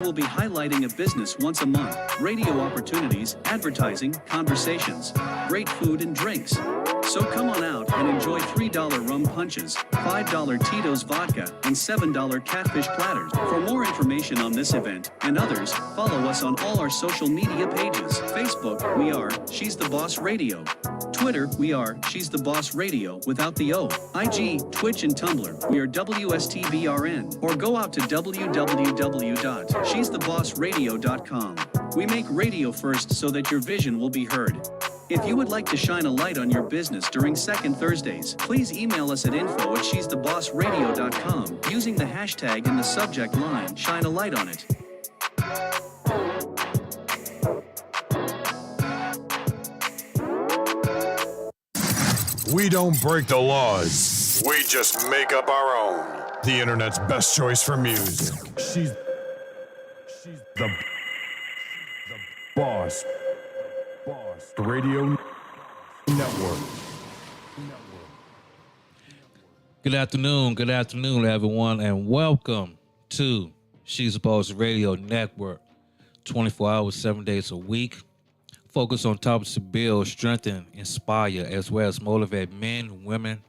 We'll be highlighting a business once a month, radio opportunities, advertising, conversations, great food and drinks. So come on out and enjoy $3 rum punches, $5 Tito's vodka, and $7 catfish platters. For more information on this event and others, follow us on all our social media pages. Facebook, we are She's the Boss Radio. Twitter, we are She's the Boss Radio without the O. IG, Twitch, and Tumblr, we are WSTBRN. Or go out to www.she'sthebossradio.com. We make radio first so that your vision will be heard. If you would like to shine a light on your business during Second Thursdays, please email us at info@she'sthebossradio.com using the hashtag in the subject line, shine a light on it. We don't break the laws. We just make up our own. The internet's best choice for music. She's the boss. Radio Network. Good afternoon, everyone, and welcome to She's the Boss Radio Network. 24 hours, 7 days a week. Focus on topics to build, strengthen, inspire, as well as motivate men, women,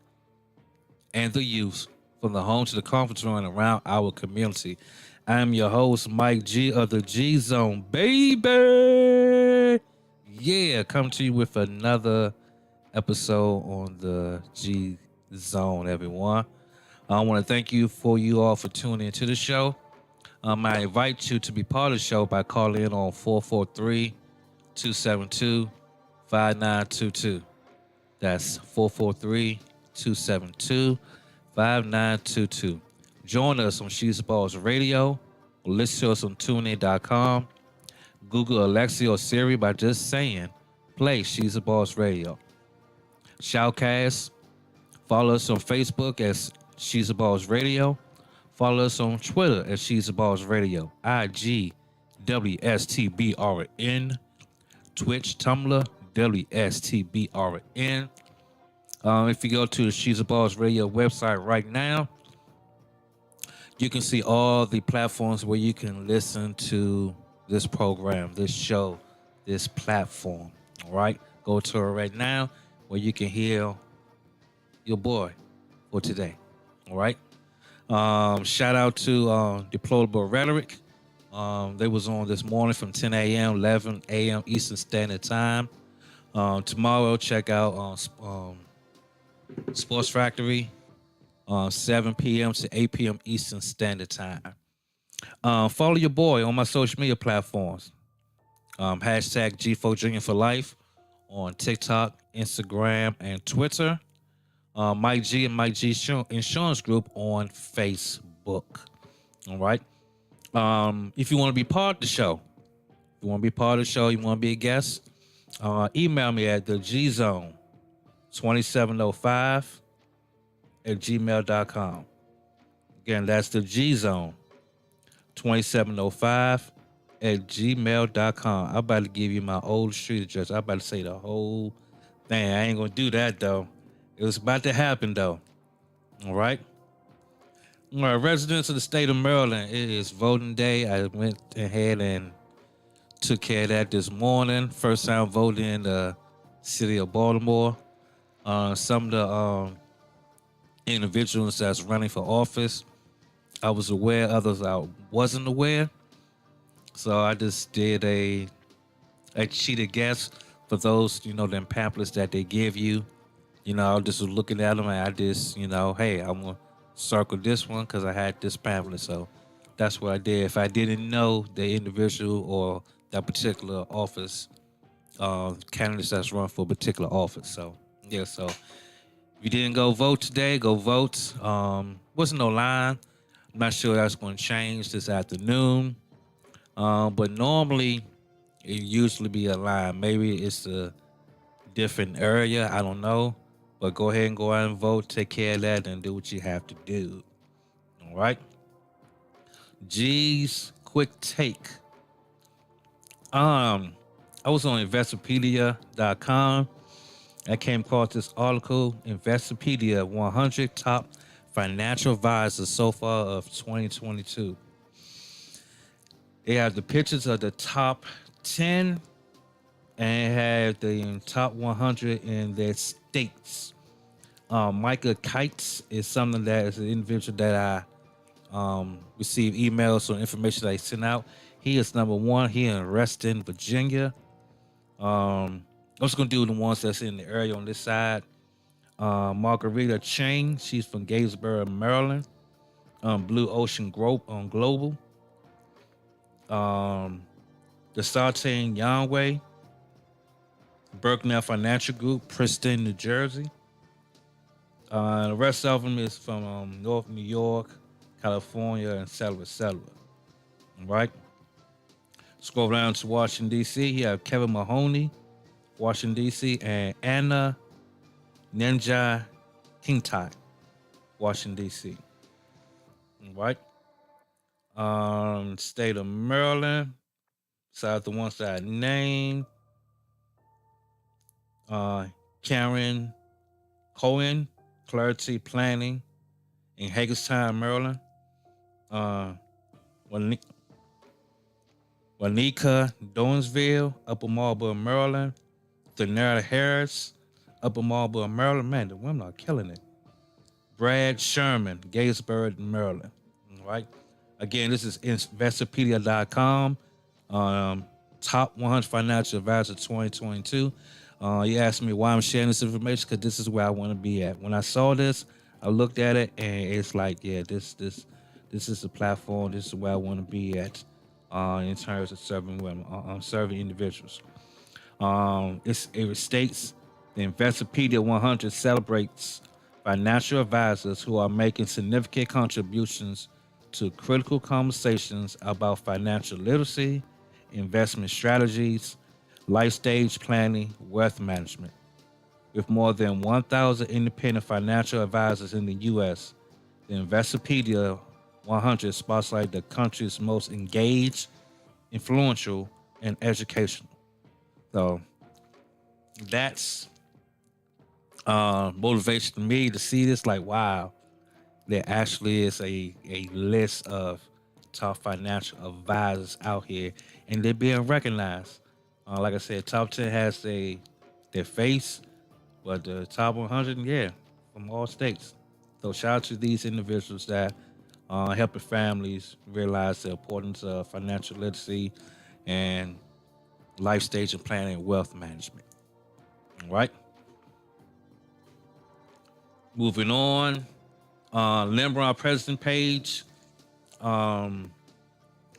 and the youth from the home to the conference room and around our community. I am your host, Mike G of the G Zone, baby. Yeah, coming to you with another episode on the G Zone, everyone. I want to thank you all for tuning into the show. I invite you to be part of the show by calling in on 443-272-5922. That's 443-272-5922. Join us on She's the Boss Radio. Listen to us on TuneIn.com. Google Alexa or Siri by just saying, play She's the Boss Radio. Shoutcast. Follow us on Facebook as She's the Boss Radio. Follow us on Twitter as She's the Boss Radio. IG, WSTBRN. Twitch, Tumblr, WSTBRN. If you go to the She's the Boss Radio website right now, you can see all the platforms where you can listen to this program, this show, this platform. All right, go to it right now where you can hear your boy for today. All right. Shout out to Deplorable Rhetoric. They was on this morning from 10 a.m., 11 a.m. Eastern Standard Time. Tomorrow, check out Sports Factory, 7 p.m. to 8 p.m. Eastern Standard Time. Follow your boy on my social media platforms. Hashtag G4 Junior for Life on TikTok, Instagram, and Twitter. Mike G and Mike G Insurance Group on Facebook. All right. If you want to be part of the show, you want to be a guest, email me at thegzone2705@gmail.com. Again, that's the Gzone2705@gmail.com. I'm about to give you my old street address. I'm about to say the whole thing. I ain't going to do that, though. It was about to happen, though. All right? All right, residents of the state of Maryland, it is voting day. I went ahead and took care of that this morning. First time voting in the city of Baltimore. Some of the individuals that's running for office, I was aware, others I wasn't aware. So I just did a cheated guess for those, them pamphlets that they give you. I just was looking at them and I just, hey, I'm going to circle this one because I had this pamphlet. So that's what I did. If I didn't know the individual or that particular office, candidates that's run for a particular office. So, yeah, so if you didn't go vote today, go vote. Wasn't no line. I'm not sure that's going to change this afternoon. But normally it usually be a line. Maybe it's a different area. I don't know. But go ahead and go out and vote. Take care of that and do what you have to do. All right. G's quick take. I was on Investopedia.com. I came across this article, Investopedia 100 Top Financial Advisors so far of 2022. They have the pictures of the top 10 and have the top 100 in their states. Micah Kites is something that is an individual that I receive emails or information that I sent out. He is number one here in Reston, Virginia. I'm just gonna do the ones that's in the area on this side. Margarita Chang, she's from Gatesboro, Maryland. Blue Ocean Group on Global. Um, the Sartain Yahweh, Berkner Financial Group, Princeton, New Jersey. The rest of them is from North New York, California, and et cetera, et cetera. All right. Scroll down to Washington, D.C. You have Kevin Mahoney, Washington, D.C., and Anna Ninja Kingtai, Washington, D.C. All right. State of Maryland, besides the ones that I named, Karen Cohen, Clarity Planning in Hagerstown, Maryland. Wanika Downsville, Upper Marlboro, Maryland. Denera Harris, Upper Marlboro, Maryland. Man, the women are killing it. Brad Sherman, Gatesburg, Maryland. All right. Again, this is Investopedia.com. Top 100 Financial Advisor 2022. You asked me why I'm sharing this information because this is where I want to be at. When I saw this, I looked at it and it's like, yeah, this is the platform. This is where I want to be at in terms of serving women, serving individuals. It states the Investopedia 100 celebrates financial advisors who are making significant contributions to critical conversations about financial literacy, investment strategies, life stage planning, wealth management. With more than 1,000 independent financial advisors in the U.S., the Investopedia 100 spotlights the country's most engaged, influential, and educational. So that's motivation to me to see this. Like, wow, there actually is a list of top financial advisors out here, and they're being recognized. Like I said, top 10 has their face, but the top 100, yeah, from all states. So shout out to these individuals that helping families realize the importance of financial literacy and life stage and planning and wealth management. All right. Moving on. Limbaugh President page.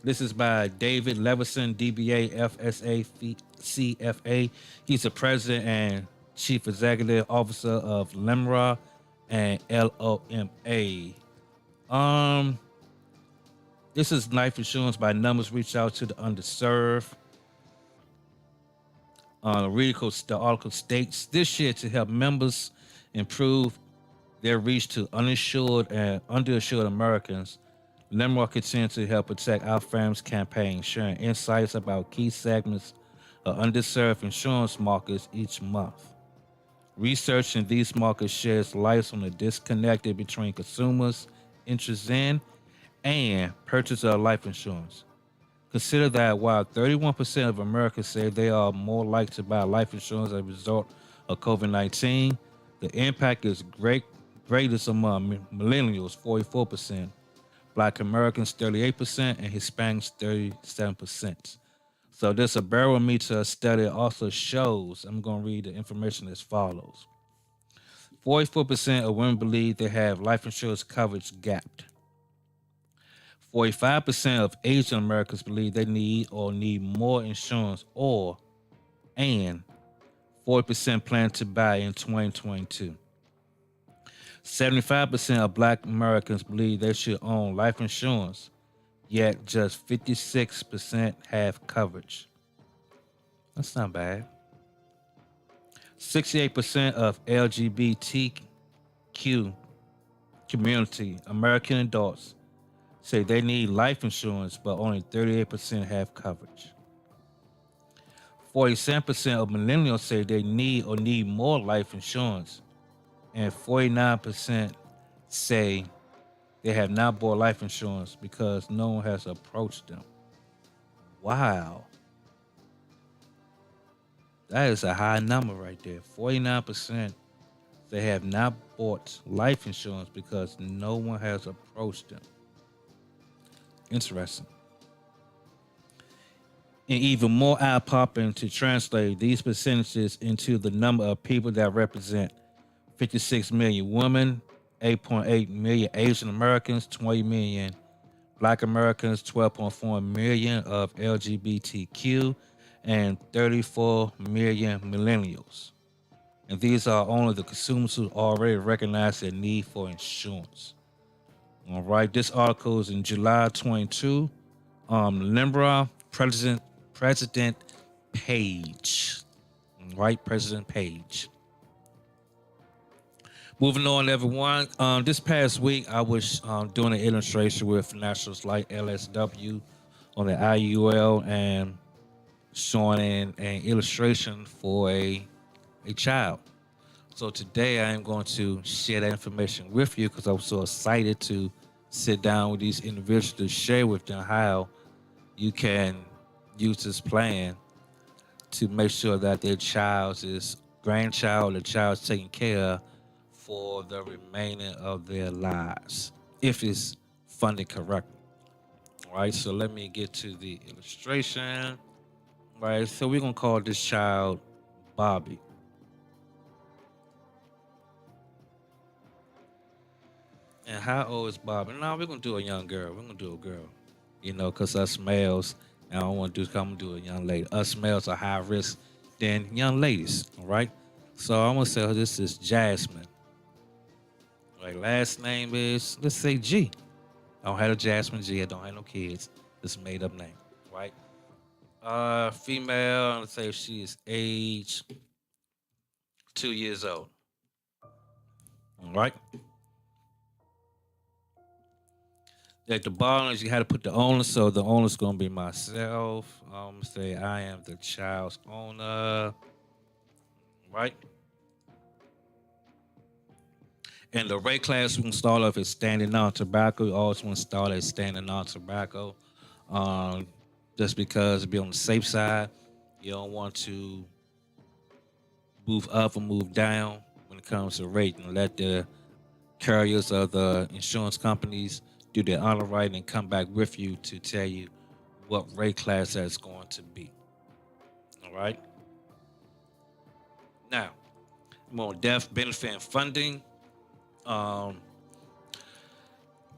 This is by David Levison, DBA, FSA, CFA. He's the president and chief executive officer of Limbaugh and LOMA. This is life insurance by numbers. Reach out to the underserved. The article states this year to help members improve their reach to uninsured and underinsured Americans. Limbaugh continues to help protect our families campaign, sharing insights about key segments of underserved insurance markets each month. Research in these markets sheds light on the disconnect between consumers' interest in and purchase of life insurance. Consider that while 31% of Americans say they are more likely to buy life insurance as a result of COVID-19, the impact is greatest among millennials, 44%, Black Americans, 38%, and Hispanics, 37%. So this a barometer study also shows, I'm going to read the information as follows. 44% of women believe they have life insurance coverage gapped. 45% of Asian Americans believe they need more insurance and 40% plan to buy in 2022. 75% of Black Americans believe they should own life insurance, yet just 56% have coverage. That's not bad. 68% of LGBTQ community, American adults, say they need life insurance, but only 38% have coverage. 47% of millennials say they need more life insurance, and 49% say they have not bought life insurance because no one has approached them. Wow. That is a high number right there. 49% they have not bought life insurance because no one has approached them. Interesting. And even more eye-popping to translate these percentages into the number of people that represent 56 million women, 8.8 million Asian Americans, 20 million Black Americans, 12.4 million of LGBTQ, and 34 million millennials. And these are only the consumers who already recognize their need for insurance. All right, this article is in July 22. Limbra, President Page. All right, President Page. Moving on, everyone. This past week, I was doing an illustration with Nationals like LSW on the IUL and showing an illustration for a child. So today, I am going to share that information with you because I was so excited to sit down with these individuals to share with them how you can use this plan to make sure that their child's grandchild or child's taken care of for the remaining of their lives, if it's funded correctly. All right, so let me get to the illustration. All right, so we're gonna call this child Bobby. And how old is Bobby? No, we're gonna do a young girl. We're gonna do a girl. Because us males, and I don't want to do. I'm gonna do a young lady. Us males are high risk than young ladies. All right. So I'm gonna say this is Jasmine. Right, last name is, let's say, G. I don't have a Jasmine G. I don't have no kids. It's a made up name, right? Female, let's say if she is age 2 years old. All right. At the bottom, you had to put the owner, so the owner's gonna be myself. Say I am the child's owner, right? And the rate class we can start off as standing non-tobacco. You always want to start as standing non-tobacco, just because to be on the safe side. You don't want to move up or move down when it comes to rate, and let the carriers of the insurance companies do their underwriting and come back with you to tell you what rate class that's going to be. All right. Now, more death benefit and funding.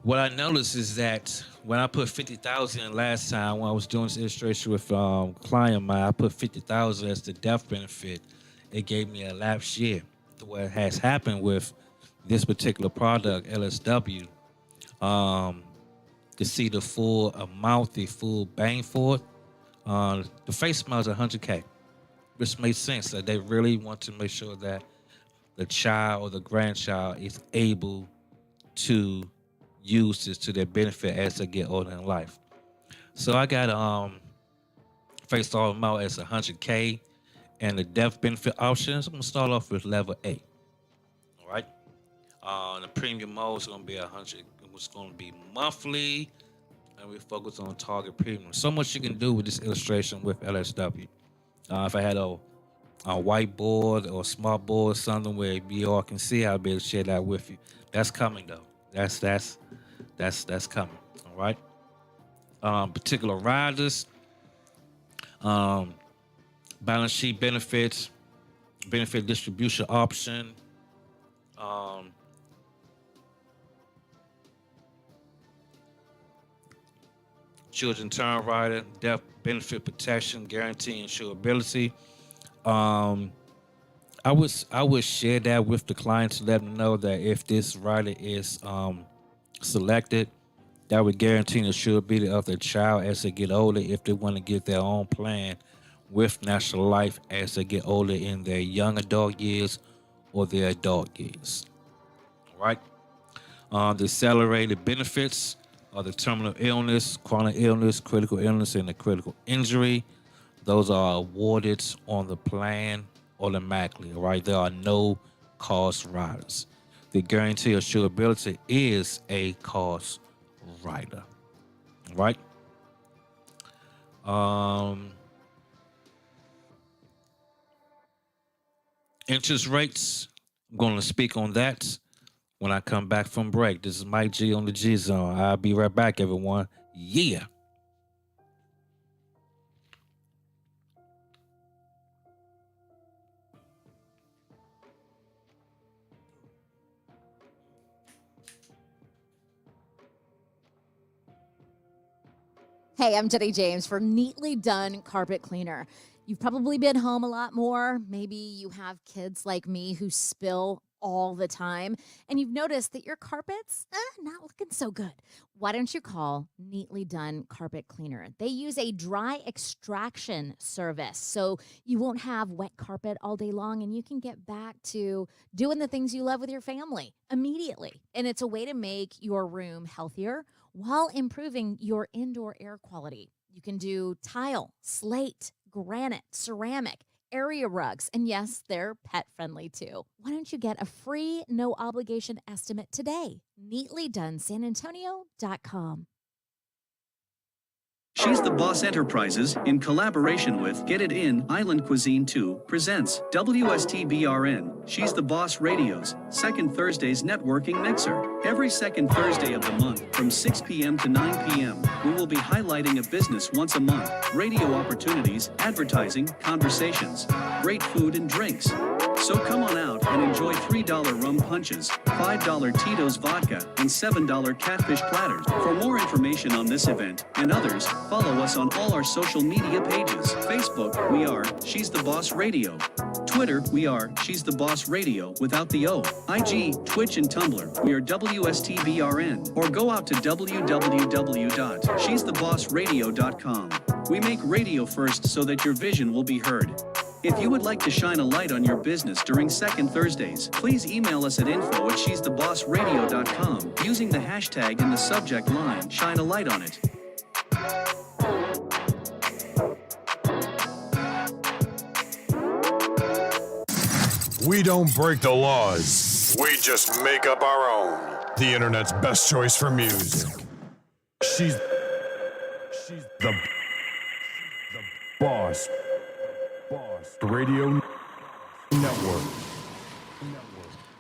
What I noticed is that when I put 50,000 last time when I was doing this illustration with client of mine, I put 50,000 as the death benefit. It gave me a lapse year. What has happened with this particular product, LSW, to see the full amount, the full bang for it. The face amount is 100K, which makes sense that they really want to make sure that the child or the grandchild is able to use this to their benefit as they get older in life. So I got face all amount as 100K, and the death benefit options, I'm gonna start off with level A. All right. The premium mode is gonna be 100. It's gonna be monthly, and we focus on target premium. So much you can do with this illustration with LSW. If I had a whiteboard or smart board, something where you all can see, I'll be able to share that with you. That's coming though. That's coming. All right. Particular riders, balance sheet benefits, benefit distribution option, children term rider, death benefit protection, guarantee insurability. I would share that with the clients to let them know that if this rider is selected, that would guarantee the insurability of their child as they get older if they want to get their own plan with National Life as they get older in their young adult years or their adult years. All right. The accelerated benefits are the terminal illness, chronic illness, critical illness, and the critical injury. Those are awarded on the plan automatically. All right. There are no cost riders. The guarantee of insurability is a cost rider. All right. Interest rates, I'm going to speak on that when I come back from break. This is Mike G on the G Zone. I'll be right back, everyone. Yeah. Hey, I'm Jenny James for Neatly Done Carpet Cleaner. You've probably been home a lot more. Maybe you have kids like me who spill all the time, and you've noticed that your carpet's not looking so good. Why don't you call Neatly Done Carpet Cleaner? They use a dry extraction service, so you won't have wet carpet all day long, and you can get back to doing the things you love with your family immediately. And it's a way to make your room healthier while improving your indoor air quality. You can do tile, slate, granite, ceramic, area rugs, and yes, they're pet friendly too. Why don't you get a free, no obligation estimate today? NeatlyDoneSanAntonio.com. She's the Boss Enterprises, in collaboration with Get It In Island Cuisine 2, presents WSTBRN, She's the Boss Radio's second Thursday's networking mixer. Every second Thursday of the month, from 6 p.m. to 9 p.m., we will be highlighting a business once a month, radio opportunities, advertising, conversations, great food and drinks. So come on out and enjoy $3 rum punches, $5 Tito's vodka, and $7 catfish platters. For more information on this event and others, follow us on all our social media pages. Facebook, we are She's the Boss Radio. Twitter, we are She's the Boss Radio without the O. IG, Twitch, and Tumblr, we are WSTBRN. Or go out to www.she'sthebossradio.com. We make radio first so that your vision will be heard. If you would like to shine a light on your business during Second Thursdays, please email us at info@she'sthebossradio.com using the hashtag in the subject line, shine a light on it. We don't break the laws. We just make up our own. The internet's best choice for music. She's the boss. Radio Network.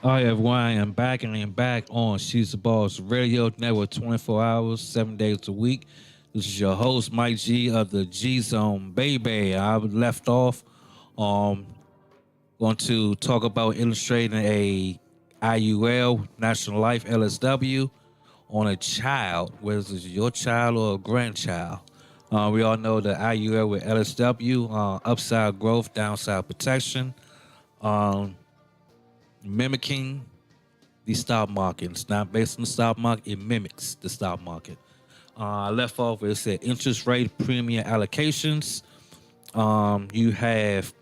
All right, everyone, I am back, and I am back on She's the Boss Radio Network 24 hours, 7 days a week. This is your host, Mike G of the G Zone, baby. I left off going to talk about illustrating a IUL, National Life LSW, on a child, whether it's your child or a grandchild. We all know the IUL with LSW, upside growth, downside protection, mimicking the stock market. It's not based on the stock market, it mimics the stock market. I left off where it said interest rate premium allocations. You have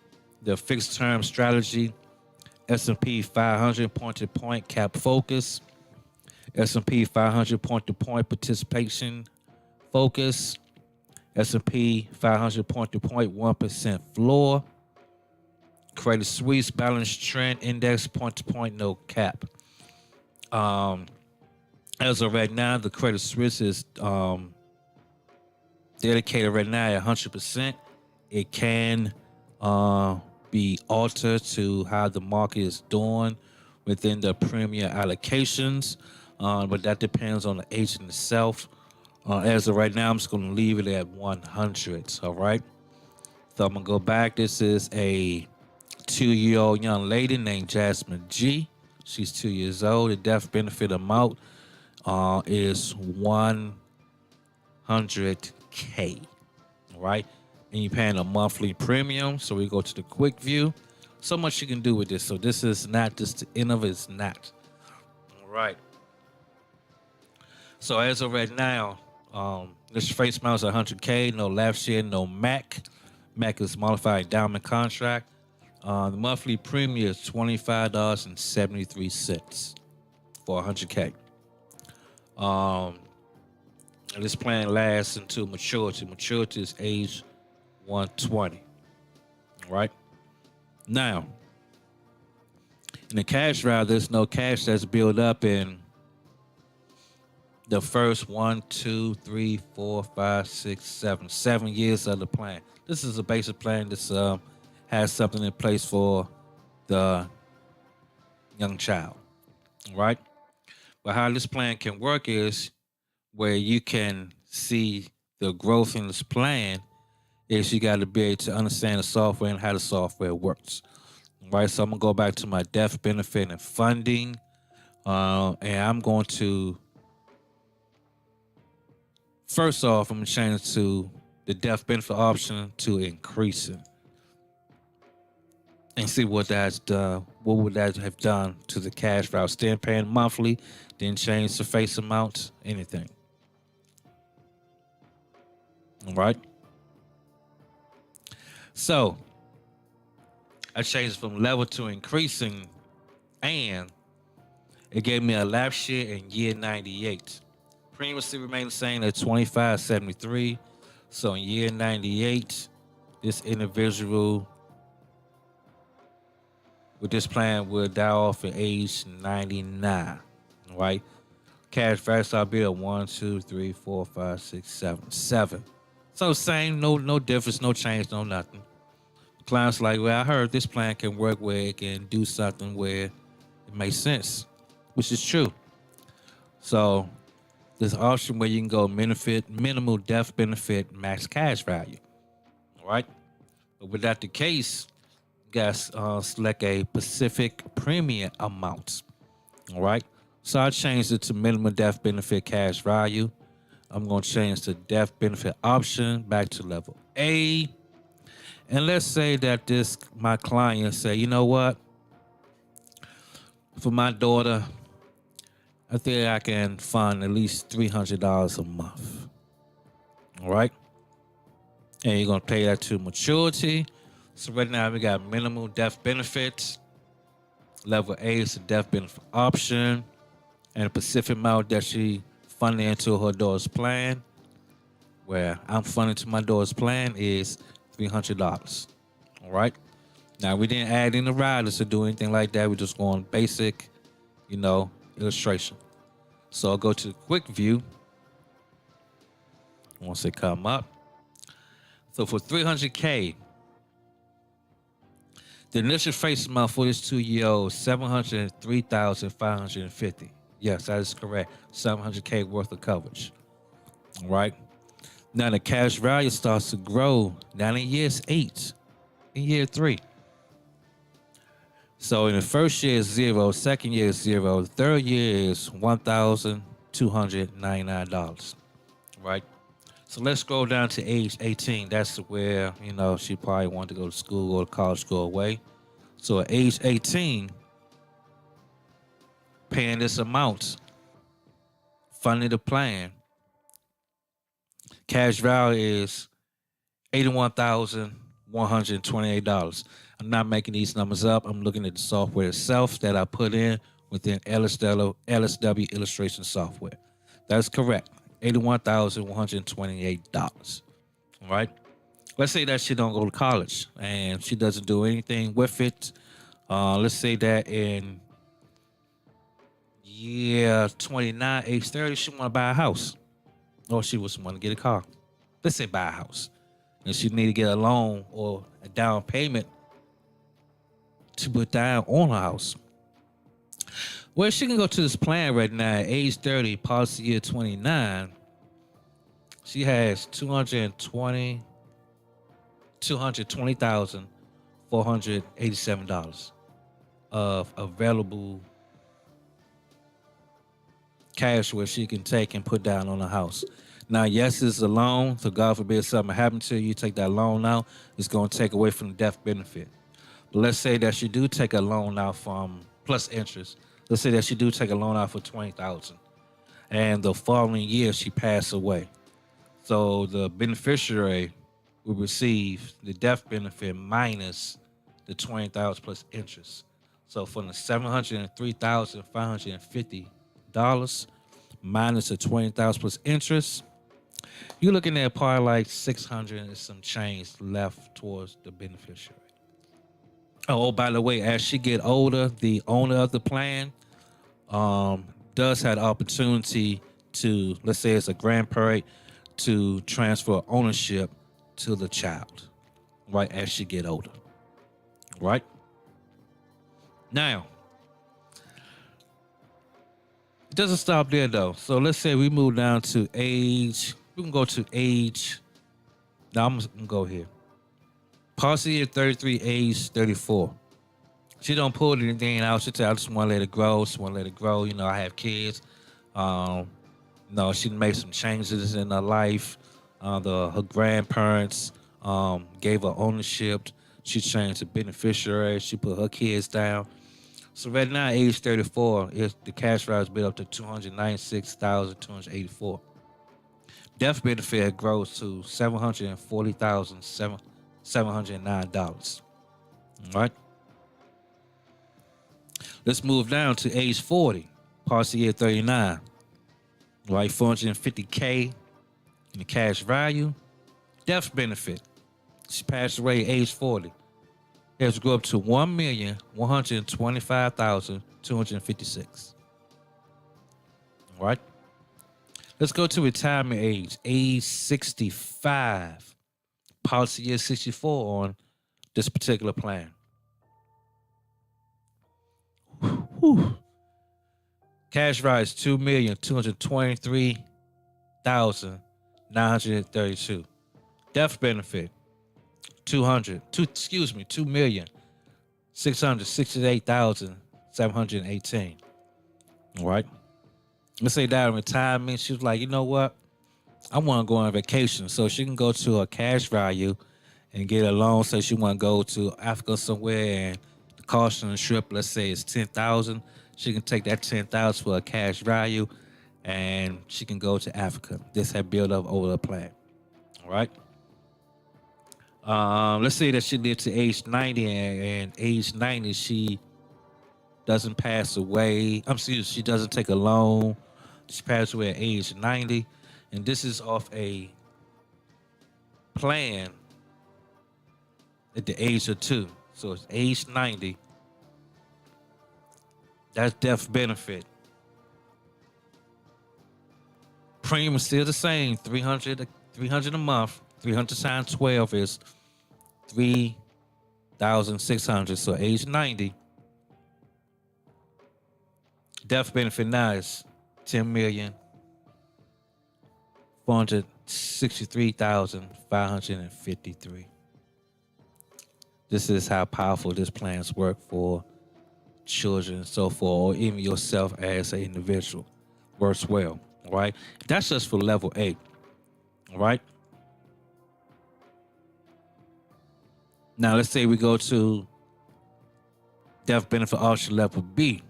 the fixed term strategy, S&P 500 point-to-point cap focus, S&P 500 point-to-point participation focus, S&P 500 point-to-point 1% floor, Credit Suisse Balanced Trend Index point-to-point no cap. As of right now, the Credit Suisse is dedicated right now at 100%. It can be altered to how the market is doing within the premium allocations, but that depends on the agent itself. As of right now, I'm just going to leave it at 100. All right. So I'm going to go back. This is a 2-year-old young lady named Jasmine G. She's 2 years old. The death benefit amount is $100K. All right. And you're paying a monthly premium. So we go to the quick view. So much you can do with this. So this is not just the end of it. It's not. All right. So as of right now, this face amount is 100K, no laugh share, no MAC. MAC is modified endowment contract. The monthly premium is $25.73 for 100K. This plan lasts until maturity. Maturity is age 120. All right. Now, in the cash route, there's no cash that's built up in the first 1, 2, 3, 4, 5, 6, 7 years of the plan. This is a basic plan. This has something in place for the young child, right? But how this plan can work is where you can see the growth in this plan is you got to be able to understand the software and how the software works, right? So I'm gonna go back to my death benefit and funding, and I'm going to first off I'm gonna change to the death benefit option to increasing and see what that's done. What would that have done to the cash value? Still paying monthly, didn't change the face amount, anything. All right. So I changed from level to increasing, and it gave me a lapse year in year 98. Premium still remained the same at 25.73. So in year 98, this individual with this plan will die off at age 99. Right? Cash value start bill 1, 2, 3, 4, 5, 6, 7. 7. So same, no difference, no change, no nothing. Clients like, well, I heard this plan can work where it can do something where it makes sense, which is true. So there's an option where you can go minimal death benefit, max cash value. All right. But with that the case, you guys select a specific premium amount. All right. So I changed it to minimum death benefit cash value. I'm going to change the death benefit option back to level A. And let's say that my client say, you know what? For my daughter, I think I can fund at least $300 a month. All right. And you're going to pay that to maturity. So right now we got minimal death benefits. Level A is the death benefit option. And the specific amount that she funded into her daughter's plan, where I'm funding to my daughter's plan, is $300. All right. Now we didn't add in the riders or do anything like that. We're just going basic, illustration. So I'll go to the quick view. Once they come up. So for $300K, the initial face amount for this 2-year-old, $703,550. Yes, that is correct. $700K worth of coverage. All right. Now the cash value starts to grow down in year 8, in year 3. So in the first year is 0, second year is 0, the third year is $1,299. Right? So let's scroll down to age 18. That's where, she probably wanted to go to school or college, go away. So at age 18, paying this amount, funding the plan, cash value is $81,128. I'm not making these numbers up. I'm looking at the software itself that I put in within LSW illustration software. That's correct. $81,128. All right. Let's say that she don't go to college and she doesn't do anything with it. Let's say that in year 29, age 30, she want to buy a house. Or she was want to get a car. Let's say buy a house. And she need to get a loan or a down payment to put down on her house. Well, she can go to this plan right now at age 30, policy year 29. She has $220,487 of available cash where she can take and put down on the house. Now, yes, it's a loan, so God forbid something happened to you, take that loan out, it's going to take away from the death benefit. But let's say that you do take a loan out from plus interest. Let's say that she do take a loan out for $20,000, and the following year she passed away. So the beneficiary will receive the death benefit minus the $20,000 plus interest. So from the $703,550 minus the $20,000 plus interest, you're looking at probably like $600 and some change left towards the beneficiary. Oh, by the way, as she get older, the owner of the plan does have the opportunity to, let's say it's a grandparent, to transfer ownership to the child, right, as she get older, right? Now, it doesn't stop there though. So let's say we move down to age. We can go to age. Now I'm gonna go here. Policy year 33, age 34. She don't pull anything out. She tell, I just want to let it grow. Just want to let it grow. You know, I have kids. No, she made some changes in her life. Her grandparents gave her ownership. She changed the beneficiary. She put her kids down. So right now, age 34, the cash value has been up to $296,284. Death benefit grows to $740,709. All right. Let's move down to age 40, policy year 39. Right, 450K in the cash value. Death benefit. She passed away at age 40. It has to go up to $1,125,256. All right. Let's go to retirement age 65. Policy year 64 on this particular plan. Whew. Cash rise $2,223,932. Death benefit $2,668,718. All right. Let's say that in retirement, she was like, you know what? I want to go on vacation. So she can go to a cash value and get a loan. Say she want to go to Africa somewhere and the cost of the trip, let's say, is $10,000. She can take that $10,000 for a cash value and she can go to Africa. This had built up over the plan. All right. Let's say that she lived to age 90 and age 90 she doesn't pass away. She doesn't take a loan. She passed away at age 90. And this is off a plan at the age of 2. So it's age 90. That's death benefit. Premium is still the same, $300 a month. 300 times 12 is $3,600. So age 90. Death benefit now is $10,463,553. This is how powerful this plans work for children and so forth, or even yourself as an individual. Works well. All right. That's just for level 8. All right. Now let's say we go to death benefit option level B.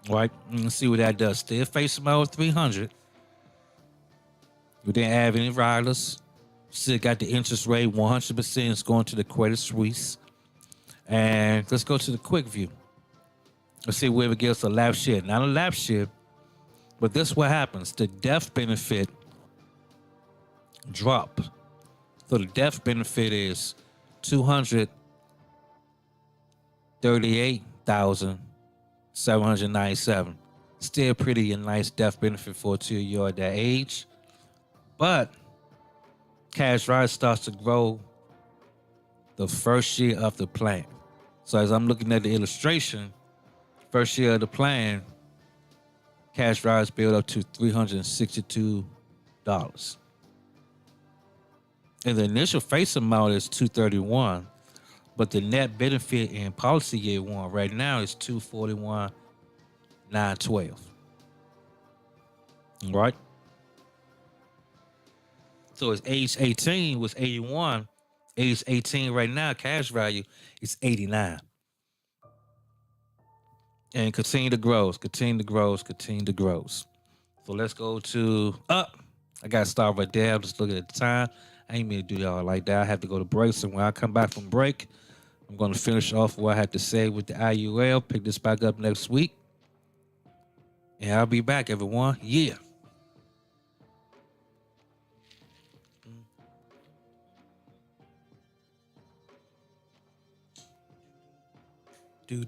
All right. Let's see what that does. Still face about 300. We didn't have any riders. Still got the interest rate 100% is going to the Credit Suisse. And let's go to the quick view. Let's see where it gives a lap shift. Not a lap shift, but this is what happens. The death benefit drop. So the death benefit is $238,797. Still pretty a nice death benefit for a 2-year at that age. But cash rise starts to grow the first year of the plan. So as I'm looking at the illustration, first year of the plan, cash rise build up to $362. And the initial face amount is $231, but the net benefit in policy year 1 right now is $241,912. All right. So it's age 18 was 81. Age 18 right now, cash value is 89. And continue to grow, continue to grow, continue to grow. So let's go to up. I got to start right there. I'm just looking at the time. I ain't mean to do y'all like that. I have to go to break. So when I come back from break, I'm going to finish off what I had to say with the IUL. Pick this back up next week. And I'll be back, everyone. Yeah. Do.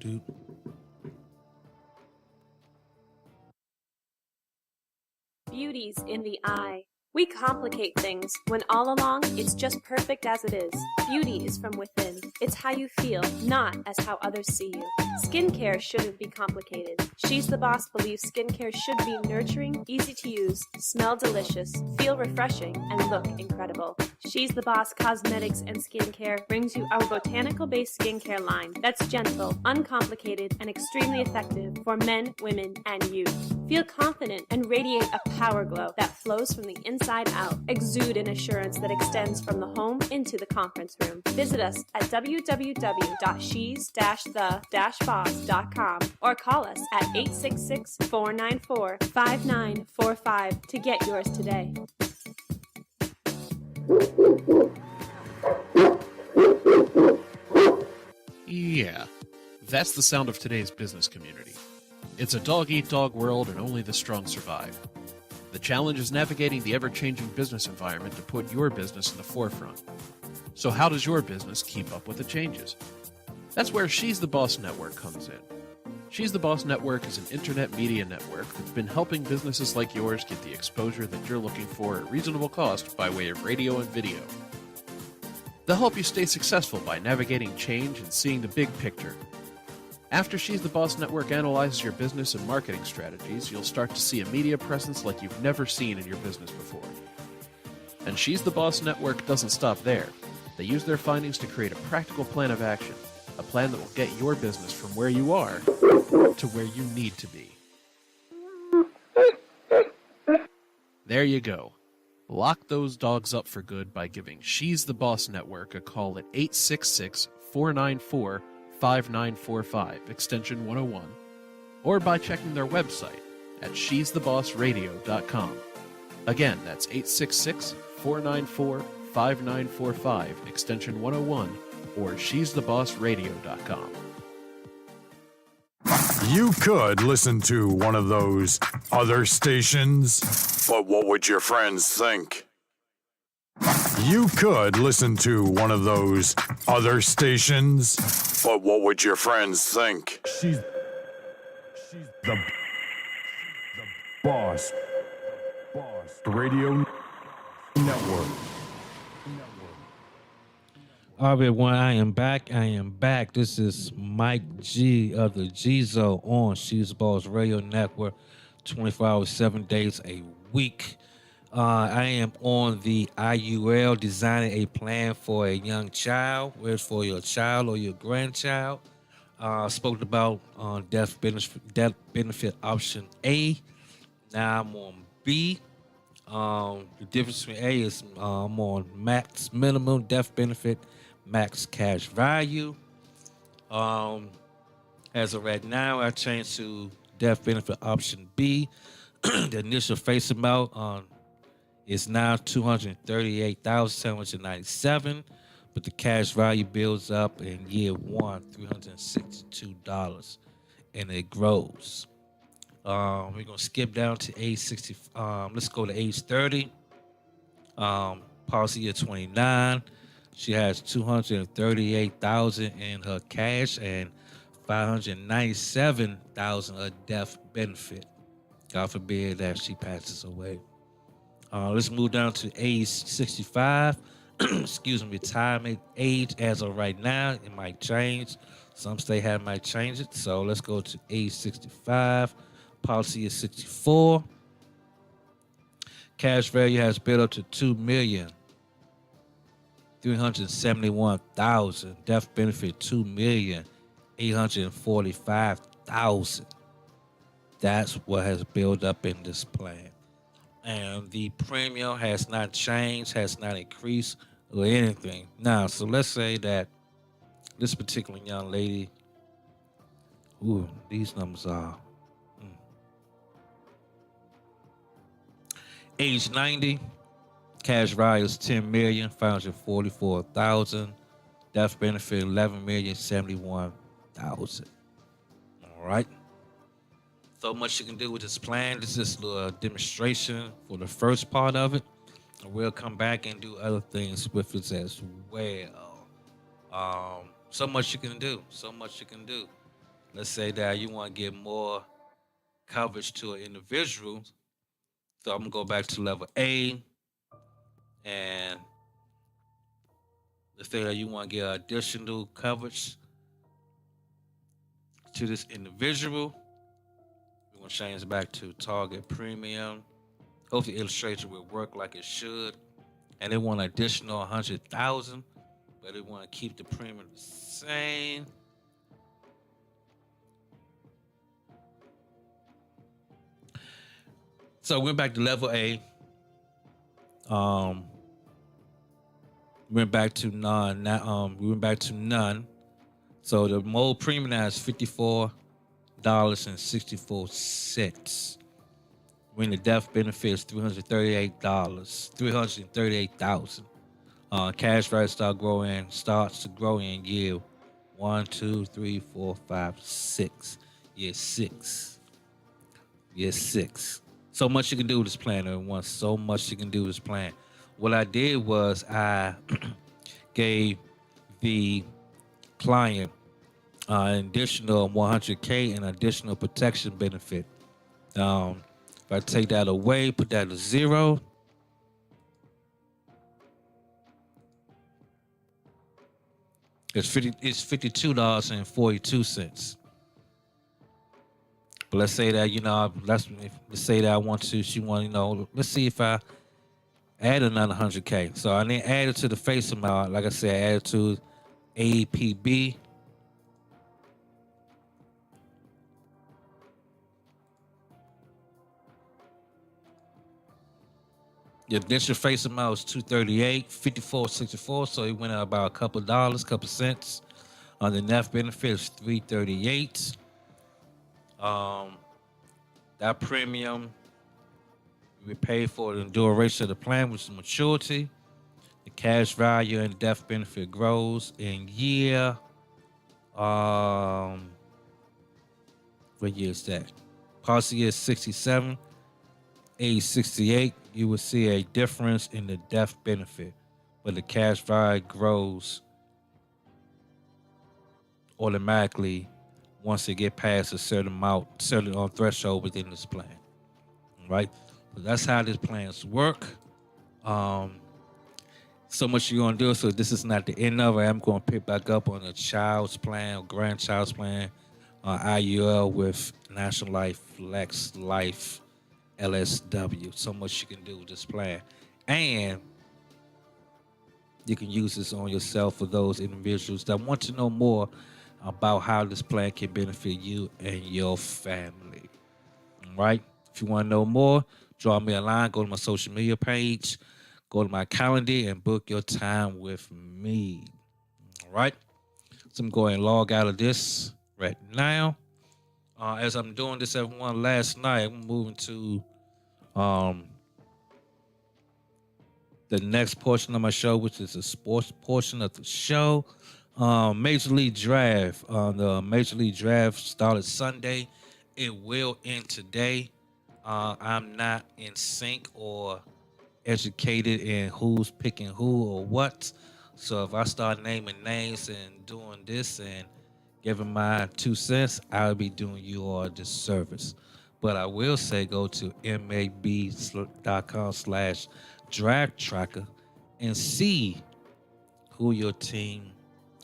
beauty's in the eye. We complicate things when all along it's just perfect as it is. Beauty is from within. It's how you feel, not as how others see you. Skincare shouldn't be complicated. She's the Boss believes skincare should be nurturing, easy to use, smell delicious, feel refreshing, and look incredible. She's the Boss Cosmetics and Skincare brings you our botanical-based skincare line that's gentle, uncomplicated, and extremely effective for men, women, and youth. Feel confident and radiate a power glow that flows from the inside out. Exude an assurance that extends from the home into the conference room. Visit us at www.shes-the-boss.com or call us at 866-494-5945 to get yours today. Yeah, that's the sound of today's business community. It's a dog-eat-dog world and only the strong survive. The challenge is navigating the ever-changing business environment to put your business in the forefront. So how does your business keep up with the changes? That's where She's the Boss Network comes in. She's the Boss Network is an internet media network that's been helping businesses like yours get the exposure that you're looking for at reasonable cost by way of radio and video. They'll help you stay successful by navigating change and seeing the big picture. After She's the Boss Network analyzes your business and marketing strategies, you'll start to see a media presence like you've never seen in your business before. And She's the Boss Network doesn't stop there. They use their findings to create a practical plan of action, a plan that will get your business from where you are to where you need to be. There you go. Lock those dogs up for good by giving She's the Boss Network a call at 866-494-5945, extension 101, or by checking their website at shesthebossradio.com. Again, that's 866-494-5945, extension 101, or shesthebossradio.com. You could listen to one of those other stations, but what would your friends think? You could listen to one of those other stations, but what would your friends think? She's the boss. Radio Network. All right, everyone, I am back. This is Mike G of the G-Zo on She's the Boss Radio Network, 24 hours, 7 days a week. I am on the IUL, designing a plan for a young child, whether it's for your child or your grandchild. Spoken about death benefit option A. Now I'm on B. The difference between A is I'm on max minimum death benefit, max cash value. As of right now, I changed to death benefit option B. The initial face amount is now $238,797, but the cash value builds up in year one, $362, and it grows. We're gonna skip down to age 60. Let's go to age 30. Policy year 29. She has $238,000 in her cash and $597,000 of death benefit. God forbid that she passes away. Let's move down to age 65. Excuse me, retirement age as of right now. It might change. Some state might change it. So let's go to age 65. Policy is 64. Cash value has built up to $2,371,000. Death benefit $2,845,000. That's what has built up in this plan. And the premium has not changed, has not increased or anything. Now, so let's say that this particular young lady, these numbers are age 90, cash value is $10,544,000. Death benefit $11,071,000. All right. So much you can do with this plan. This is a demonstration for the first part of it. And we'll come back and do other things with it as well. So much you can do. Let's say that you want to get more coverage to an individual. So I'm gonna go back to level A, and let's say that you want to get additional coverage to this individual. We're gonna change it back to target premium. Hopefully, Illustrator will work like it should. And they want an additional 100,000, but they want to keep the premium the same. So went back to level A. Went back to none. Now, we went back to none. So the mode premium now is $54.64. When the death benefit is $338, 338,000. Cash value starts to grow in year 1, 2, 3, 4, 5, 6. Year 6. Year 6. So much you can do with this plan, everyone. So much you can do with this plan. What I did was I gave the client an additional 100K and additional protection benefit. If I take that away, put that to 0. It's $52.42. But let's say that, let's say that I want to, let's see if I add another 100K. So I didn't add it to the face amount. Like I said, I added to APB. The initial face amount was $238, $54.64, so it went up about a couple of dollars, couple cents. On the net benefit is $338. That premium we pay for the duration of the plan, which is maturity. The cash value and death benefit grows in year. What year is that? Policy year 67. Age 68, you will see a difference in the death benefit, but the cash value grows automatically once it get past a certain threshold within this plan. All right, so that's how these plans work. So much you're gonna do. So this is not the end of it. I'm gonna pick back up on a child's plan or grandchild's plan, IUL with National Life, Flex Life, LSW. So much you can do with this plan, and you can use this on yourself for those individuals that want to know more about how this plan can benefit you and your family. All right. If you want to know more, draw me a line. Go to my social media page. Go to my calendar and book your time with me. All right. So I'm going to log out of this right now. As I'm doing this, everyone, last night, I'm moving to the next portion of my show, which is the sports portion of the show. Major League Draft. The Major League Draft started Sunday. It will end today. I'm not in sync or educated in who's picking who or what. So if I start naming names and doing this and giving my 2 cents, I'll be doing you all a disservice. But I will say go to mab.com/draft tracker and see who your team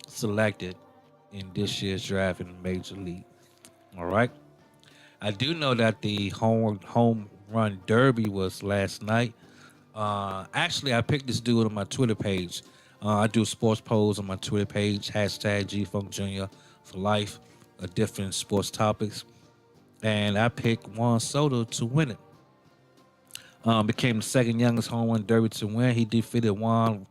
selected in this year's draft in the Major League. All right. I do know that the home run derby was last night. Actually, I picked this dude on my Twitter page. I do sports polls on my Twitter page, #GFunkJr for life, different sports topics. And I picked Juan Soto to win it. Became the second youngest home run derby to win. He defeated Juan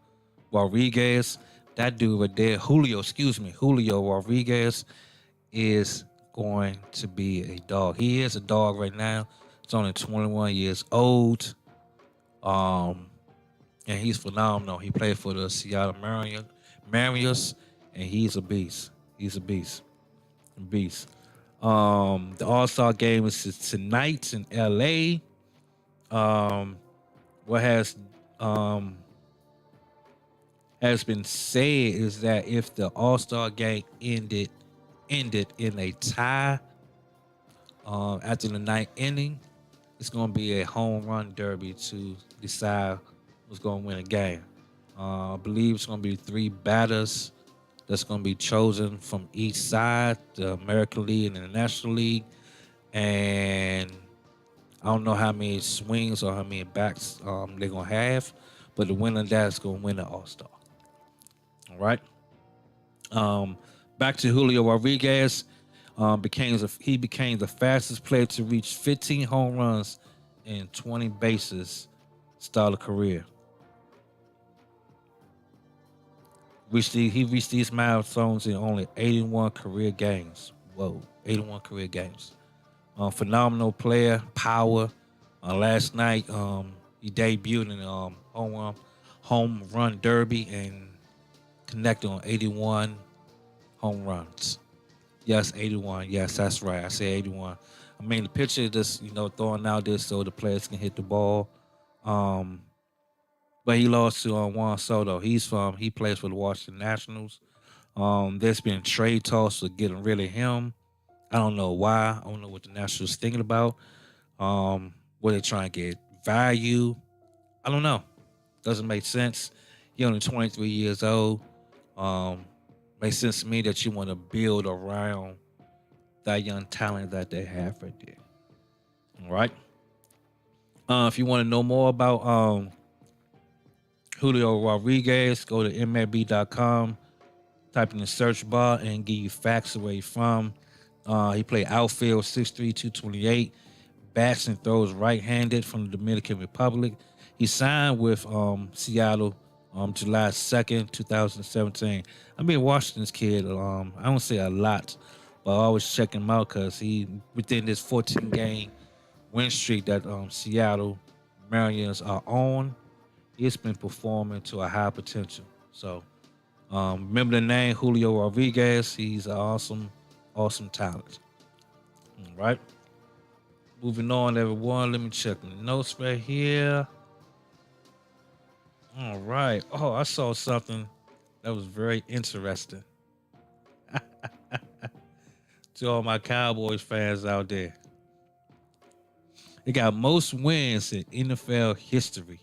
Rodriguez. That dude right there, Julio Rodriguez is going to be a dog. He is a dog right now. He's only 21 years old. And he's phenomenal. He played for the Seattle Mariners, and he's a beast. He's a beast. The All-Star game is tonight in LA. What has been said is that if the All-Star game ended in a tie after the ninth inning, it's going to be a home run derby to decide who's going to win a game. I believe it's going to be three batters that's going to be chosen from each side, the American League and the National League. And I don't know how many swings or how many bats they're going to have, but the winner of that is going to win the All-Star. All right. Um, Back to Julio Rodriguez. He became the fastest player to reach 15 home runs and 20 bases start a career. He reached these milestones in only 81 career games. Whoa, 81 career games. Phenomenal player, power. Last night, he debuted in home run derby and connected on 81 home runs. Yes, 81. Yes, that's right. I said 81. I mean, the pitcher just throwing out this so the players can hit the ball. But he lost to Juan Soto. He plays for the Washington Nationals. There's been trade talks for getting rid of him. I don't know why. I don't know what the Nationals thinking about. Were they trying to get value? I don't know. Doesn't make sense. He only 23 years old. Makes sense to me that you want to build around that young talent that they have right there. All right. If you want to know more about Julio Rodriguez, go to MLB.com, type in the search bar, and give you facts away from. He played outfield, 6'3", 228, bats and throws right-handed from the Dominican Republic. He signed with Seattle July 2nd, 2017. I've been watching this kid. I don't say a lot, but I always check him out because he, within this 14-game win streak that Seattle Mariners are on, he's been performing to a high potential. So remember the name Julio Rodriguez. He's an awesome talent. All right. Moving on, everyone. Let me check the notes right here. All right. Oh, I saw something that was very interesting. To all my Cowboys fans out there. They got most wins in NFL history.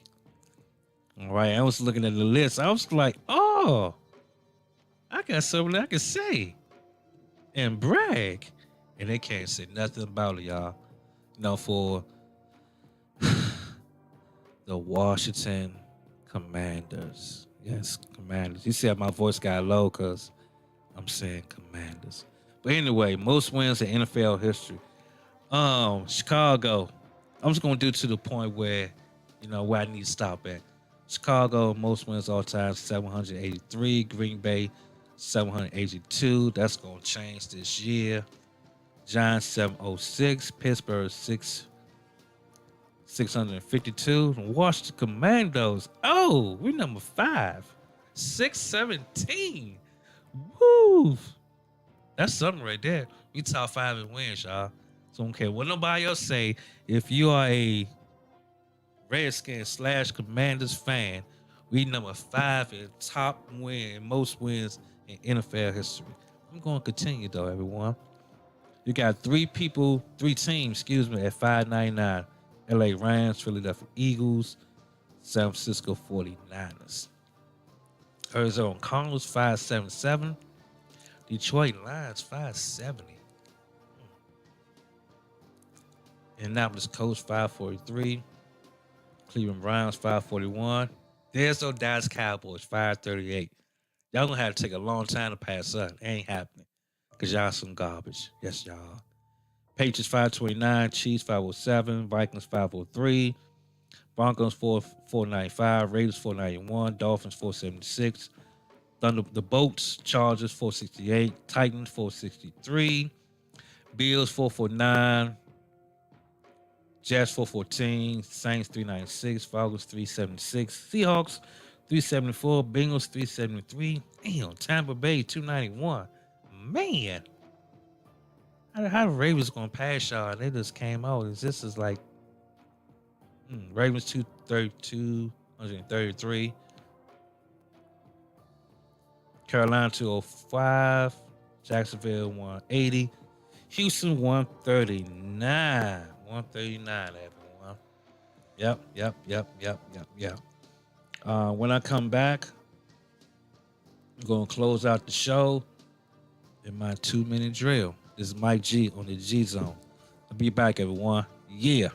All right. I was looking at the list. I was like, oh, I got something I can say and brag. And they can't say nothing about it, y'all. For the Washington Commanders. Yes, Commanders. You see how my voice got low because I'm saying Commanders. But anyway, most wins in NFL history. Chicago. I'm just gonna do it to the point where I need to stop at. Chicago, most wins all time, 783. Green Bay, 782. That's gonna change this year. Giants, 706. Pittsburgh, 652. Washington Commandos. Oh, we're number 5. 617. Woo! That's something right there. We top 5 in wins, y'all. So I don't care what nobody else say. If you are a Redskins / Commanders fan, we number 5 in most wins in NFL history. I'm going to continue though, everyone. You got three teams, at 599. LA Rams, Philadelphia Eagles, San Francisco 49ers. Arizona Cardinals, 577. Detroit Lions, 570. Indianapolis Colts, 543. Cleveland Browns, 541. There's no Dallas Cowboys, 538. Y'all gonna have to take a long time to pass up. It ain't happening. Because y'all some garbage. Yes, y'all. Patriots, 529. Chiefs, 507. Vikings, 503. Broncos, 495. Raiders, 491. Dolphins, 476. The Bolts, Chargers, 468. Titans, 463. Bills, 449. Jets, 414. Saints, 396. Falcons, 376. Seahawks, 374. Bengals, 373. Damn, Tampa Bay, 291. Man. How the Ravens gonna pass y'all? They just came out. This is like Ravens 232, 133. Carolina 205. Jacksonville 180. Houston 139. 139, everyone. Yep. When I come back, I'm gonna close out the show in my 2 minute drill. This is Mike G on the G Zone. I'll be back, everyone. Yeah.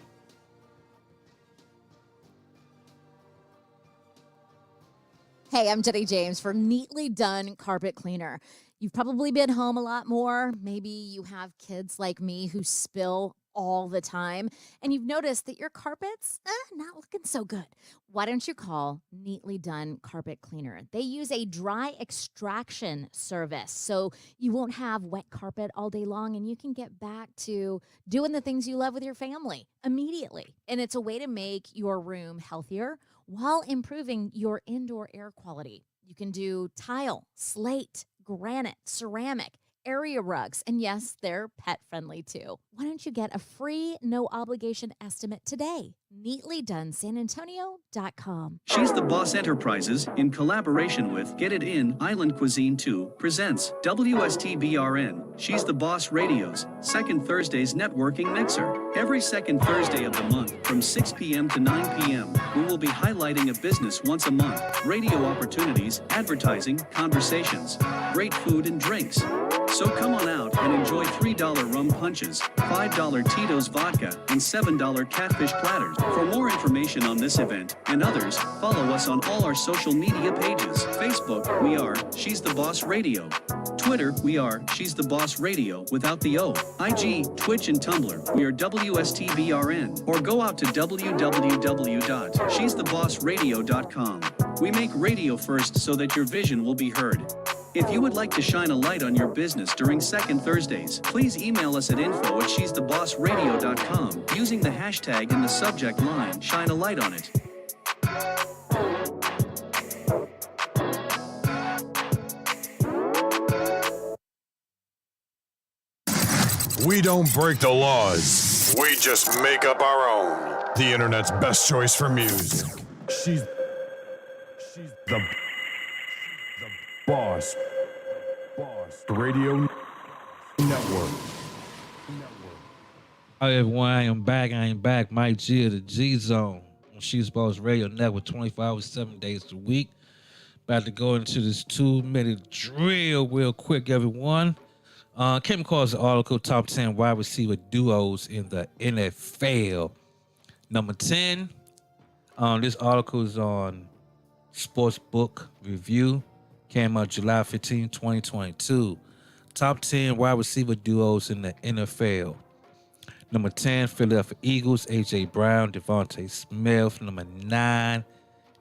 Hey, I'm Jenny James for Neatly Done Carpet Cleaner. You've probably been home a lot more. Maybe you have kids like me who spill all the time, and you've noticed that your carpet's not looking so good. Why don't you call Neatly Done Carpet Cleaner? They use a dry extraction service, so you won't have wet carpet all day long, and you can get back to doing the things you love with your family immediately. And it's a way to make your room healthier while improving your indoor air quality. You can do tile, slate, granite, ceramic, area rugs, and yes, they're pet friendly too. Why don't you get a free, no obligation estimate today? NeatlyDoneSanAntonio.com. She's the Boss Enterprises, in collaboration with Get It In Island Cuisine 2, presents WSTBRN. She's the Boss Radio's second Thursday's networking mixer. Every second Thursday of the month from 6 p.m. to 9 p.m., we will be highlighting a business once a month, radio opportunities, advertising, conversations, great food and drinks. So come on out and enjoy $3 rum punches, $5 Tito's vodka, and $7 catfish platters. For more information on this event and others, follow us on all our social media pages. Facebook, we are She's the Boss Radio. Twitter, we are She's the Boss Radio without the O. IG, Twitch, and Tumblr, we are WSTBRN. Or go out to www.she'sthebossradio.com. We make radio first so that your vision will be heard. If you would like to shine a light on your business during Second Thursdays, please email us at info@she'sthebossradio.com using the hashtag in the subject line, shine a light on it. We don't break the laws. We just make up our own. The internet's best choice for music. She's the Boss Radio Network. Hi everyone, I am back. Mike G of the G Zone on She's Boss Radio Network 24 hours, 7 days a week. About to go into this 2 minute drill real quick, everyone. Came across the article, top 10 wide receiver duos in the NFL. Number 10, this article is on Sportsbook Review. Came out July 15, 2022. Top 10 wide receiver duos in the NFL. Number 10, Philadelphia Eagles, A.J. Brown, Devontae Smith. Number 9,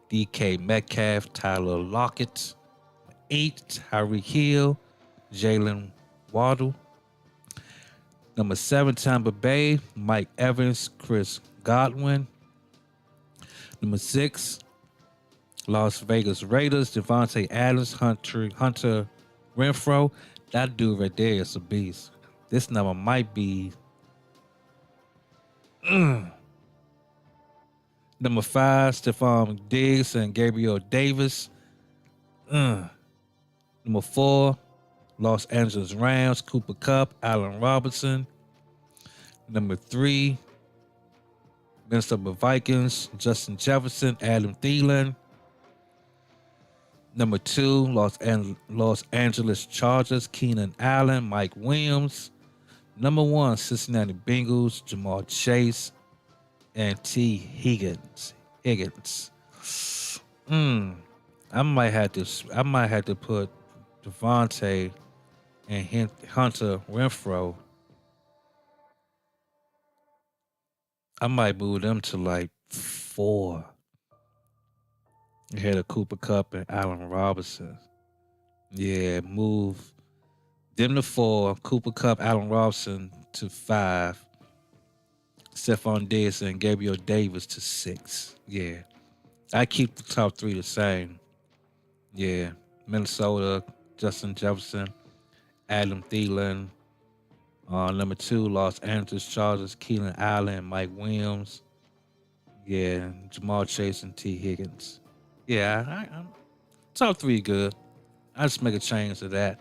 D.K. Metcalf, Tyler Lockett. 8, Tyreek Hill, Jalen Waddle. Number 7, Tampa Bay, Mike Evans, Chris Godwin. Number 6, Las Vegas Raiders, Devontae Adams, Hunter Renfro. That dude right there is a beast. This number might be number 5, Stephon Diggs and Gabriel Davis. Number 4, Los Angeles Rams, Cooper Kupp, Allen Robinson. Number 3, Minnesota Vikings, Justin Jefferson, Adam Thielen. Number 2, Los Angeles Chargers, Keenan Allen, Mike Williams. Number 1, Cincinnati Bengals, Jamal Chase, and T. Higgins. I might have to put Devontae and Hunter Renfro. I might move them to like 4. Ahead of Cooper Kupp and Allen Robinson. Yeah, move them to 4. Cooper Kupp, Allen Robinson to 5. Stephon Diggs and Gabriel Davis to 6. Yeah. I keep the top 3 the same. Yeah. Minnesota, Justin Jefferson, Adam Thielen. Number 2, Los Angeles Chargers, Keenan Allen, Mike Williams. Yeah, Jamal Chase and T. Higgins. Yeah, I'm top 3 good. I just make a change to that.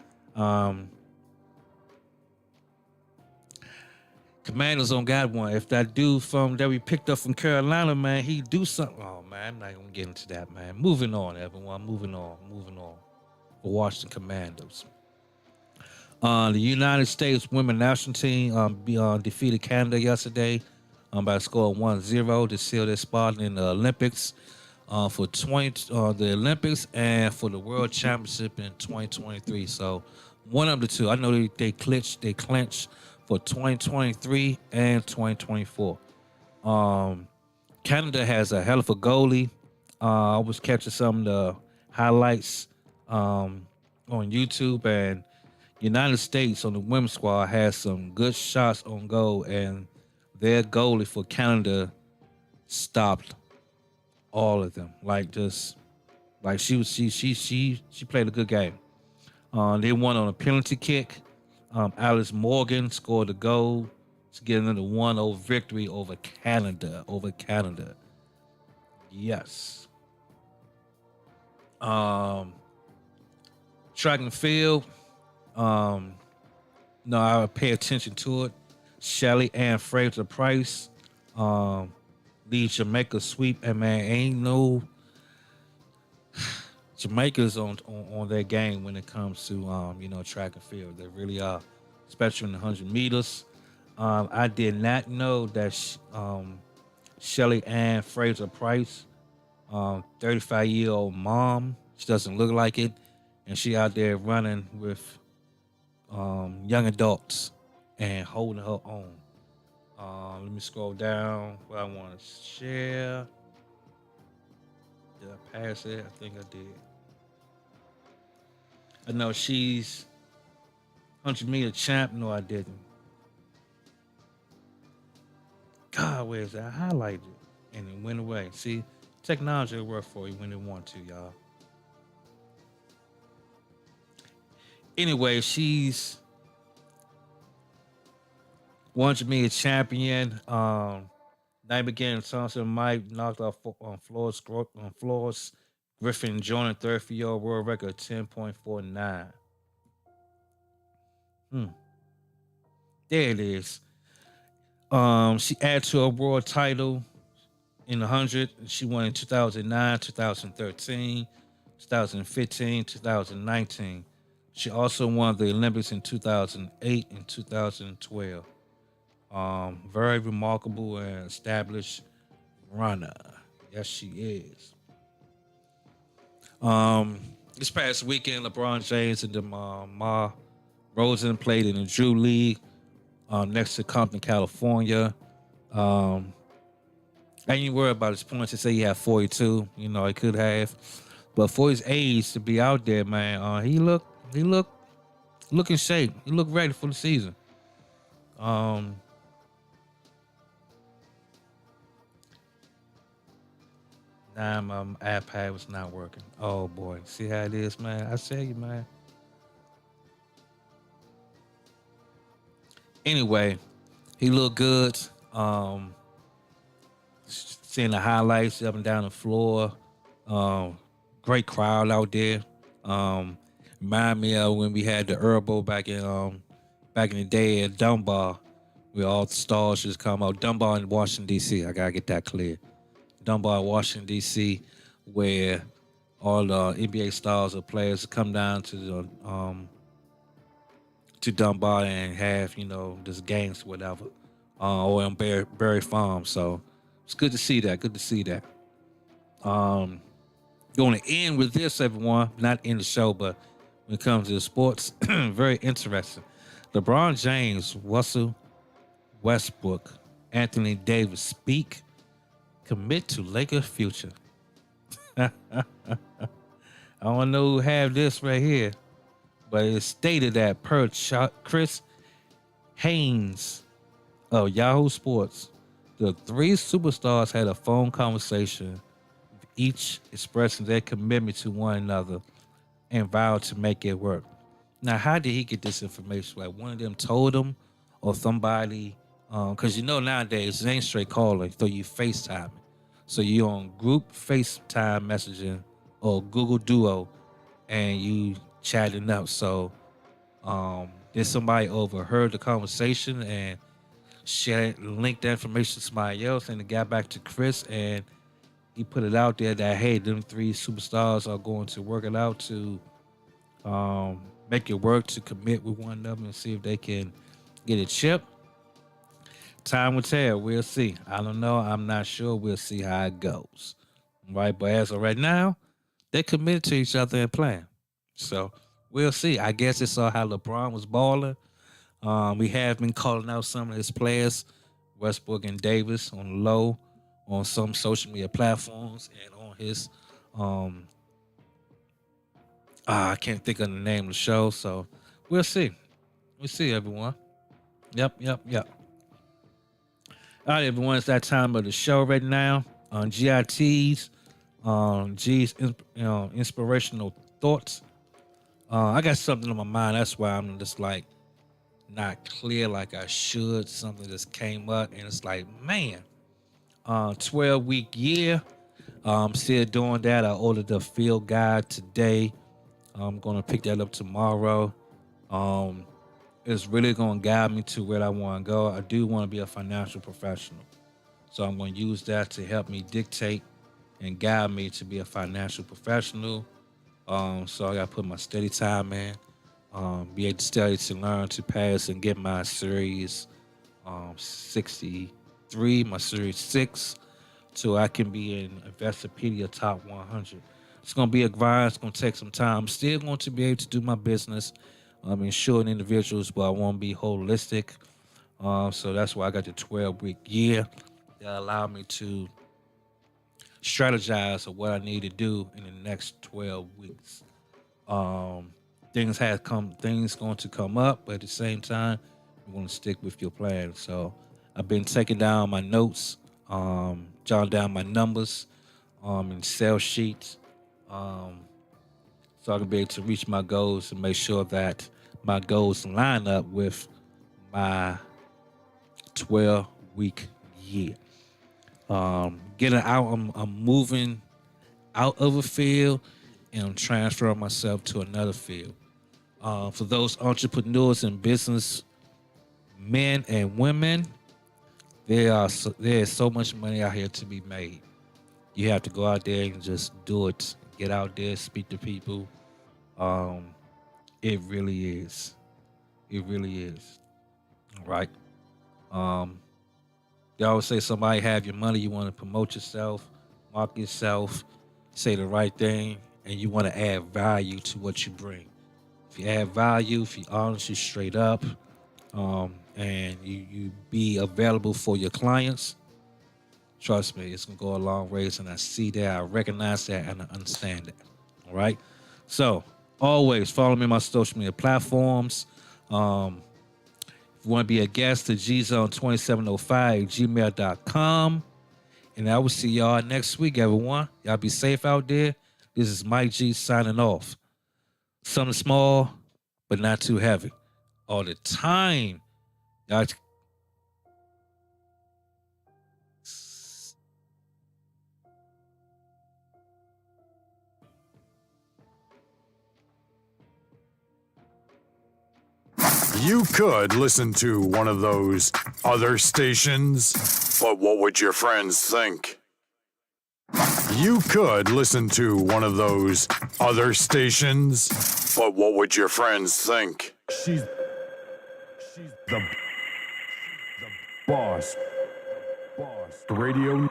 Commanders don't got one. If that dude from that we picked up from Carolina, man, he do something. Oh man, I'm not gonna get into that, man. Moving on, everyone. Moving on. Moving on. For Washington Commanders. The United States women national team defeated Canada yesterday by a score of 1-0 to seal their spot in the Olympics for the Olympics and for the World Championship in 2023. So one of the two. I know they clinched for 2023 and 2024. Canada has a hell of a goalie. I was catching some of the highlights on YouTube, and United States on the women's squad has some good shots on goal, and their goalie for Canada stopped all of them. She played a good game. They won on a penalty kick. Alice Morgan scored a goal to get another 1-0 victory over Canada. Yes. Track and field. No, I would pay attention to it. Shelly Ann Fraser Price leads Jamaica sweep, and man, ain't no Jamaica's on their game when it comes to track and field. They really are, especially in the 100 meters. I did not know that Shelly Ann Fraser Price, 35-year-old mom, she doesn't look like it, and she out there running with young adults and holding her own. Let me scroll down what I want to share. Did I pass it? I think I did. I know she's 100-meter champ. No, I didn't. God, where's that? I highlighted it and it went away. See, technology will work for you when it want to, y'all. Anyway, she's 100-meter champion. Night began Thompson Mike knocked off on Flores Griffin joined third for your world record 10.49. There it is. She added to her world title in the 100. She won in 2009, 2013, 2015, 2019. She also won the Olympics in 2008 and 2012. Very remarkable and established runner. Yes, she is. This past weekend, LeBron James and DeMar Rosen played in the Drew League next to Compton, California. I ain't worried about his points. They say he had 42. You know, he could have. But for his age to be out there, man, he look in shape. He looked ready for the season. Nah, my iPad was not working. Oh boy, see how it is, man. I tell you, man. Anyway, he looked good. Seeing the highlights up and down the floor. Great crowd out there. Remind me of when we had the Herbal back in the day at Dunbar, where all the stars just come out. Dunbar in Washington D.C. I gotta get that clear. Dunbar, Washington D.C., where all the NBA stars or players come down to Dunbar and have this games, whatever, or on Berry Farm. So it's good to see that. Good to see that. Going to end with this, everyone. Not in the show, but when it comes to sports, very interesting. LeBron James, Russell Westbrook, Anthony Davis speak. Commit to Lakers future. I don't know who have this right here, but it's stated that per Chris Haynes of Yahoo Sports, the three superstars had a phone conversation, each expressing their commitment to one another and vowed to make it work. Now, how did he get this information? Like one of them told him, or somebody? Because nowadays it ain't straight calling, so you FaceTime. So you on group FaceTime messaging or Google Duo, and you chatting up. So did somebody overheard the conversation and share link that information to somebody else, and it got back to Chris, and he put it out there that hey, them three superstars are going to work it out to make it work, to commit with one another and see if they can get it shipped. Time will tell. We'll see. I don't know. I'm not sure. We'll see how it goes. Right, but as of right now, they committed to each other and playing. So we'll see. I guess it's how LeBron was balling. We have been calling out some of his players, Westbrook and Davis, on low, on some social media platforms, and on his I can't think of the name of the show. So we'll see. We'll see, everyone. Yep. All right, everyone. It's that time of the show right now on GIT's, G's, inspirational thoughts. I got something on my mind. That's why I'm just like not clear like I should. Something just came up, and it's like, man, 12-week year. I'm still doing that. I ordered the field guide today. I'm gonna pick that up tomorrow. It's really gonna guide me to where I want to go. I do want to be a financial professional, so I'm going to use that to help me dictate and guide me to be a financial professional. So I got to put my study time in, be able to study to learn to pass and get my series 63, my series 6, so I can be in Investopedia Top 100. It's going to be a grind. It's going to take some time. I'm still going to be able to do my business. I'm insuring individuals, but I want to be holistic. So that's why I got the 12-week year that allowed me to strategize of what I need to do in the next 12 weeks. Things going to come up, but at the same time, you want to stick with your plan. So I've been taking down my notes, jotting down my numbers, in Excel sheets, so I can be able to reach my goals and make sure that my goals line up with my 12-week year. Getting out, I'm moving out of a field and I'm transferring myself to another field. For those entrepreneurs and business men and women, there is so much money out here to be made. You have to go out there and just do it. Get out there, speak to people. It really is. It really is. All right. They always say somebody have your money, you want to promote yourself, market yourself, say the right thing, and you want to add value to what you bring. If you add value, if you honest, you straight up, and you be available for your clients, trust me, it's going to go a long ways, and I see that, I recognize that, and I understand that. All right? So, always follow me on my social media platforms. If you want to be a guest, to gzone2705@gmail.com. And I will see y'all next week, everyone. Y'all be safe out there. This is Mike G signing off. Something small, but not too heavy. All the time. Y'all. You could listen to one of those other stations, but what would your friends think? You could listen to one of those other stations, but what would your friends think? She's the boss. Radio.